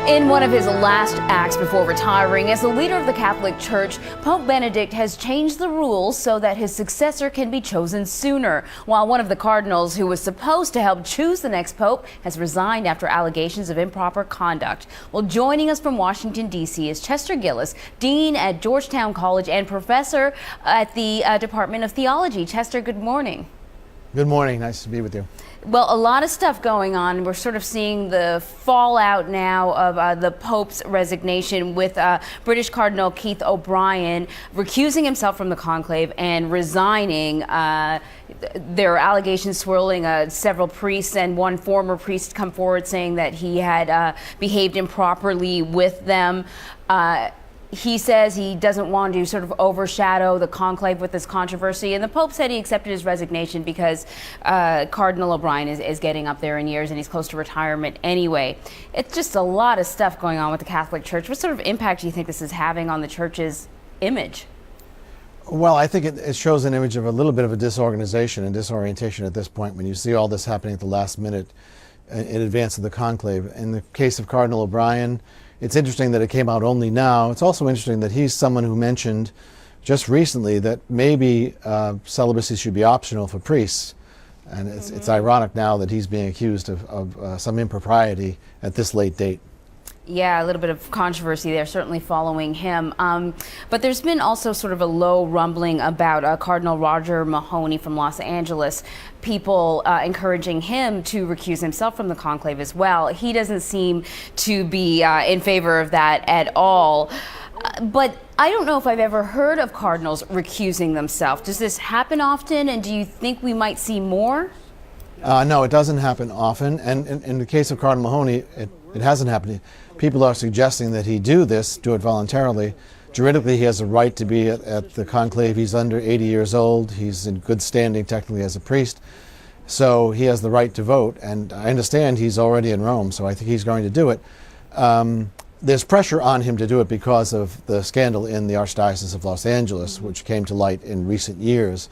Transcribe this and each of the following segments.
In one of his last acts before retiring as the leader of the Catholic Church, Pope Benedict has changed the rules so that his successor can be chosen sooner, while one of the cardinals who was supposed to help choose the next pope has resigned after allegations of improper conduct. Well, joining us from Washington, D.C. is Chester Gillis, Dean at Georgetown College and Professor at the Department of Theology. Chester, good morning. Good morning. Nice to be with you. Well, a lot of stuff going on. We're sort of seeing the fallout now of the Pope's resignation with British Cardinal Keith O'Brien recusing himself from the conclave and resigning. There are allegations swirling. Several priests and one former priest come forward saying that he had behaved improperly with them. He says he doesn't want to sort of overshadow the conclave with this controversy, and the Pope said he accepted his resignation because Cardinal O'Brien is getting up there in years and he's close to retirement anyway. It's just a lot of stuff going on with the Catholic Church. What sort of impact do you think this is having on the Church's image? Well, I think it shows an image of a little bit of a disorganization and disorientation at this point when you see all this happening at the last minute in advance of the conclave. In the case of Cardinal O'Brien, it's interesting that it came out only now. It's also interesting that he's someone who mentioned just recently that maybe celibacy should be optional for priests. And it's ironic now that he's being accused of some impropriety at this late date. Yeah, a little bit of controversy there, certainly following him. But there's been also sort of a low rumbling about Cardinal Roger Mahony from Los Angeles, people encouraging him to recuse himself from the conclave as well. He doesn't seem to be in favor of that at all. But I don't know if I've ever heard of cardinals recusing themselves. Does this happen often, and do you think we might see more? No, it doesn't happen often. And in the case of Cardinal Mahony, it hasn't happened. People are suggesting that he do it voluntarily. Juridically, he has a right to be at the conclave. He's under 80 years old. He's in good standing technically as a priest. So he has the right to vote. And I understand he's already in Rome, so I think he's going to do it. There's pressure on him to do it because of the scandal in the Archdiocese of Los Angeles, which came to light in recent years.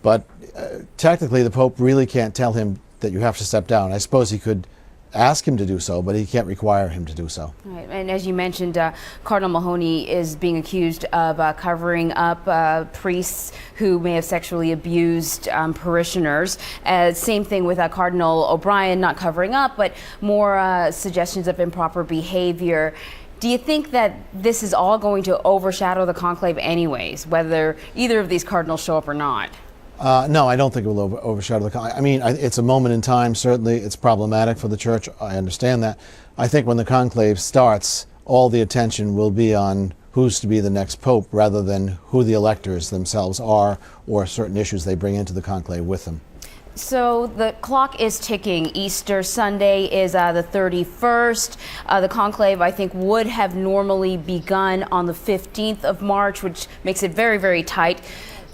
But technically, the Pope really can't tell him that you have to step down. I suppose he could ask him to do so, but he can't require him to do so. Right. And as you mentioned, Cardinal Mahony is being accused of covering up priests who may have sexually abused parishioners. Same thing with Cardinal O'Brien, not covering up, but more suggestions of improper behavior. Do you think that this is all going to overshadow the conclave anyways, whether either of these cardinals show up or not? No, I don't think it will overshadow the conclave. I mean, it's a moment in time. Certainly, it's problematic for the Church. I understand that. I think when the conclave starts, all the attention will be on who's to be the next pope rather than who the electors themselves are or certain issues they bring into the conclave with them. So the clock is ticking. Easter Sunday is the 31st. The conclave, I think, would have normally begun on the 15th of March, which makes it very, very tight.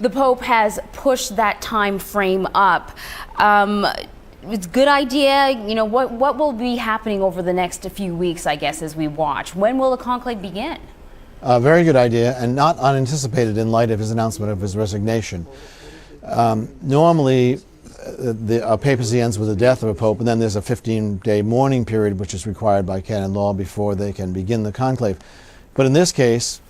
The Pope has pushed that time frame up. It's a good idea. You know, what will be happening over the next few weeks, I guess, as we watch? When will the conclave begin? Very good idea, and not unanticipated in light of his announcement of his resignation. Normally, the papacy ends with the death of a pope, and then there's a 15-day mourning period, which is required by canon law before they can begin the conclave. But in this case,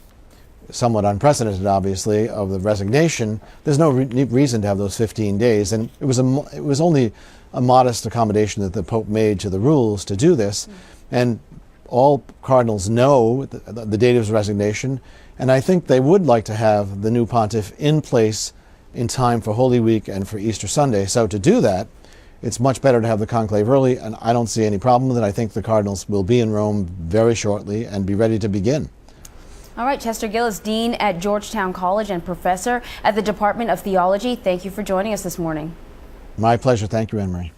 somewhat unprecedented, obviously, of the resignation, there's no reason to have those 15 days. And it was only a modest accommodation that the Pope made to the rules to do this. And all cardinals know the date of his resignation. And I think they would like to have the new pontiff in place in time for Holy Week and for Easter Sunday. So to do that, it's much better to have the conclave early. And I don't see any problem with it. I think the cardinals will be in Rome very shortly and be ready to begin. All right, Chester Gillis, Dean at Georgetown College and Professor at the Department of Theology. Thank you for joining us this morning. My pleasure. Thank you, Anne Marie.